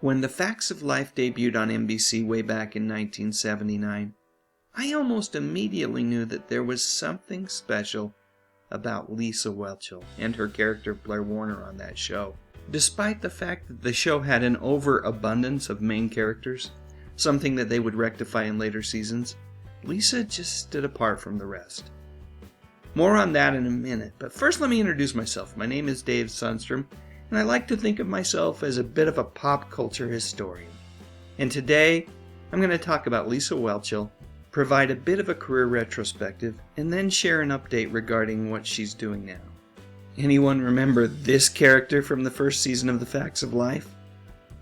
When The Facts of Life debuted on NBC way back in 1979, I almost immediately knew that there was something special about Lisa Whelchel and her character Blair Warner on that show. Despite the fact that the show had an overabundance of main characters, something that they would rectify in later seasons, Lisa just stood apart from the rest. More on that in a minute, but first let me introduce myself. My name is Dave Sundstrom, and I like to think of myself as a bit of a pop culture historian. And today, I'm going to talk about Lisa Whelchel, provide a bit of a career retrospective, and then share an update regarding what she's doing now. Anyone remember this character from the first season of The Facts of Life?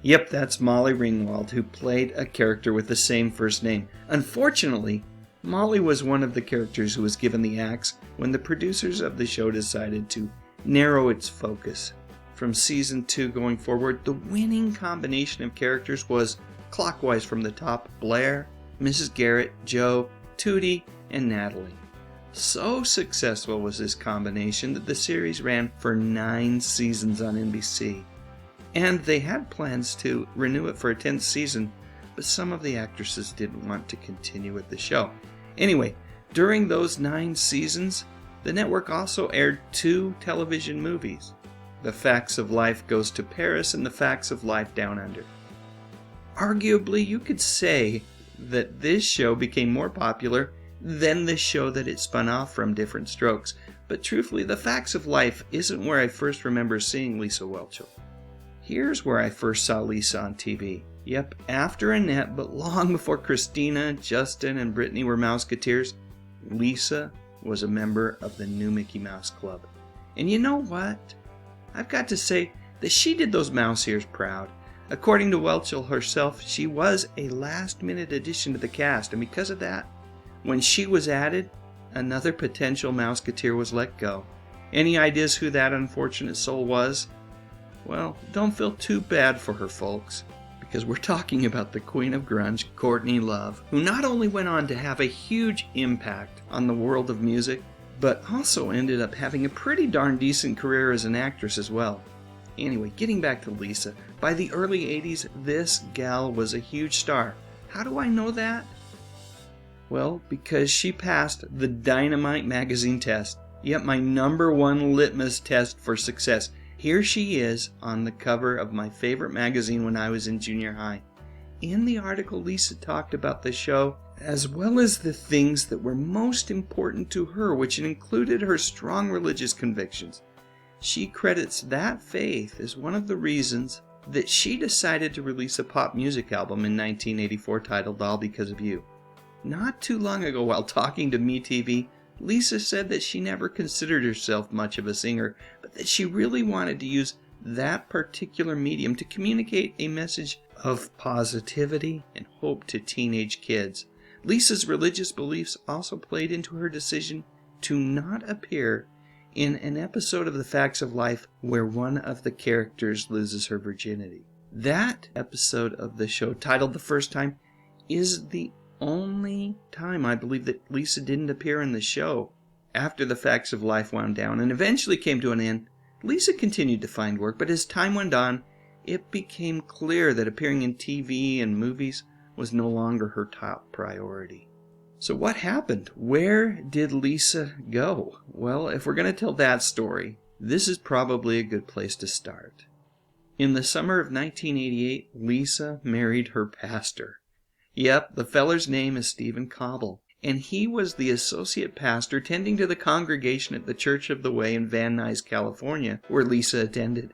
Yep, that's Molly Ringwald, who played a character with the same first name. Unfortunately, Molly was one of the characters who was given the axe when the producers of the show decided to narrow its focus. From season 2 going forward, the winning combination of characters was, clockwise from the top, Blair, Mrs. Garrett, Joe, Tootie, and Natalie. So successful was this combination that the series ran for 9 seasons on NBC. And they had plans to renew it for a 10th season, but some of the actresses didn't want to continue with the show. Anyway, during those 9 seasons, the network also aired 2 television movies. The Facts of Life Goes to Paris and The Facts of Life Down Under. Arguably, you could say that this show became more popular than the show that it spun off from, Different Strokes. But truthfully, The Facts of Life isn't where I first remember seeing Lisa Whelchel. Here's where I first saw Lisa on TV. Yep, after Annette, but long before Christina, Justin, and Brittany were Mouseketeers, Lisa was a member of the New Mickey Mouse Club. And you know what? I've got to say that she did those mouse ears proud. According to Whelchel herself, she was a last-minute addition to the cast, and because of that, when she was added, another potential Mouseketeer was let go. Any ideas who that unfortunate soul was? Well, don't feel too bad for her, folks, because we're talking about the Queen of Grunge, Courtney Love, who not only went on to have a huge impact on the world of music, but also ended up having a pretty darn decent career as an actress as well. Anyway, getting back to Lisa, by the early 80s, this gal was a huge star. How do I know that? Well, because she passed the Dynamite magazine test. Yep, my #1 litmus test for success. Here she is on the cover of my favorite magazine when I was in junior high. In the article, Lisa talked about the show, as well as the things that were most important to her, which included her strong religious convictions. She credits that faith as one of the reasons that she decided to release a pop music album in 1984 titled All Because of You. Not too long ago, while talking to MeTV, Lisa said that she never considered herself much of a singer, but that she really wanted to use that particular medium to communicate a message of positivity and hope to teenage kids. Lisa's religious beliefs also played into her decision to not appear in an episode of The Facts of Life where one of the characters loses her virginity. That episode of the show, titled The First Time, is the only time I believe that Lisa didn't appear in the show. After The Facts of Life wound down and eventually came to an end, Lisa continued to find work, but as time went on, it became clear that appearing in TV and movies was no longer her top priority. So what happened? Where did Lisa go? Well, if we're going to tell that story, this is probably a good place to start. In the summer of 1988, Lisa married her pastor. Yep, the feller's name is Stephen Cobble, and he was the associate pastor tending to the congregation at the Church of the Way in Van Nuys, California, where Lisa attended.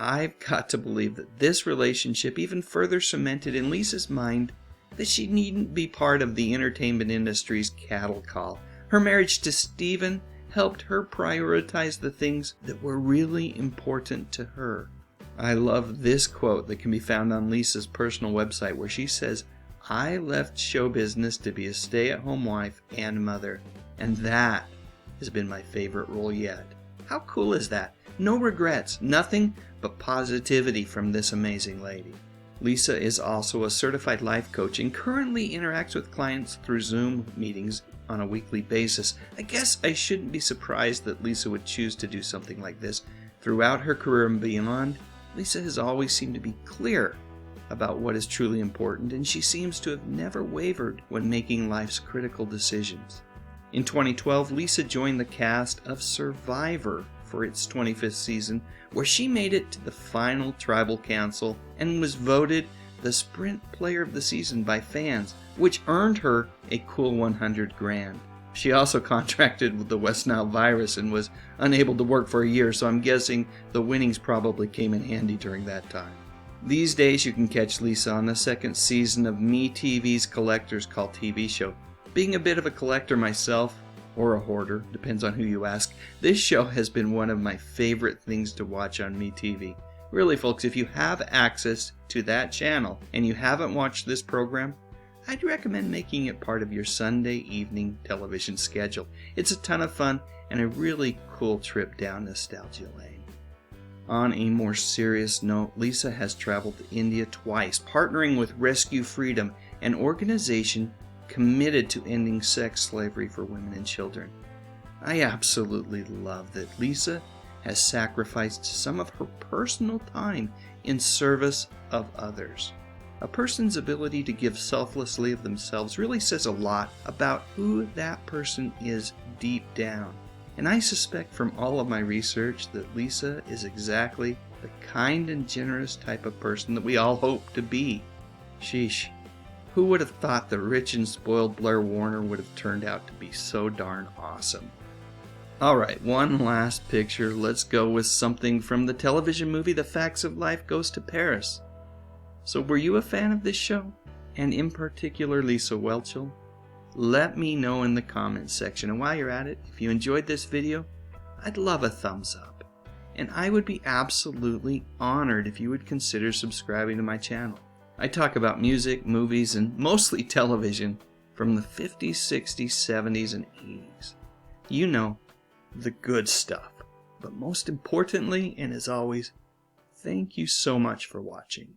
I've got to believe that this relationship even further cemented in Lisa's mind that she needn't be part of the entertainment industry's cattle call. Her marriage to Stephen helped her prioritize the things that were really important to her. I love this quote that can be found on Lisa's personal website where she says, "I left show business to be a stay-at-home wife and mother, and that has been my favorite role yet." How cool is that? No regrets, nothing but positivity from this amazing lady. Lisa is also a certified life coach and currently interacts with clients through Zoom meetings on a weekly basis. I guess I shouldn't be surprised that Lisa would choose to do something like this. Throughout her career and beyond, Lisa has always seemed to be clear about what is truly important, and she seems to have never wavered when making life's critical decisions. In 2012, Lisa joined the cast of Survivor for its 25th season, where she made it to the final tribal council and was voted the Sprint Player of the Season by fans, which earned her a cool $100,000. She also contracted with the West Nile virus and was unable to work for a year, so I'm guessing the winnings probably came in handy during that time. These days you can catch Lisa on the second season of MeTV's Collector's Call TV show. Being a bit of a collector myself, or a hoarder, depends on who you ask, this show has been one of my favorite things to watch on MeTV. Really folks, if you have access to that channel and you haven't watched this program, I'd recommend making it part of your Sunday evening television schedule. It's a ton of fun and a really cool trip down nostalgia lane. On a more serious note, Lisa has traveled to India twice, partnering with Rescue Freedom, an organization committed to ending sex slavery for women and children. I absolutely love that Lisa has sacrificed some of her personal time in service of others. A person's ability to give selflessly of themselves really says a lot about who that person is deep down. And I suspect from all of my research that Lisa is exactly the kind and generous type of person that we all hope to be. Sheesh. Who would have thought the rich and spoiled Blair Warner would have turned out to be so darn awesome? Alright, one last picture. Let's go with something from the television movie The Facts of Life Goes to Paris. So were you a fan of this show? And in particular Lisa Whelchel? Let me know in the comments section. And while you're at it, if you enjoyed this video, I'd love a thumbs up. And I would be absolutely honored if you would consider subscribing to my channel. I talk about music, movies, and mostly television from the 50s, 60s, 70s, and 80s. You know, the good stuff. But most importantly, and as always, thank you so much for watching.